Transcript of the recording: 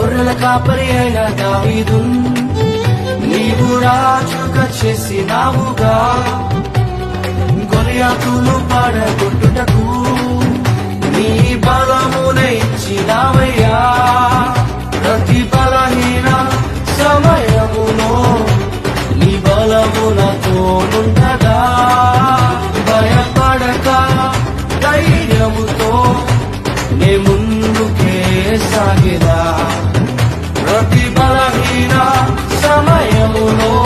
గొర్రెల కాపరి అయిన దావీదు నీవు రాజుగా చేసినావుగా. గొలియాతును పడగొట్టుటకు నీ బలమునే ఇచ్చినావయ్యా. ప్రతి బలహీన సమయములో నీ బలములతో నుండగా. భయపడక ధైర్యముతో నే ముందుకే సాగిదా. ప్రతి బలహీన సమయములో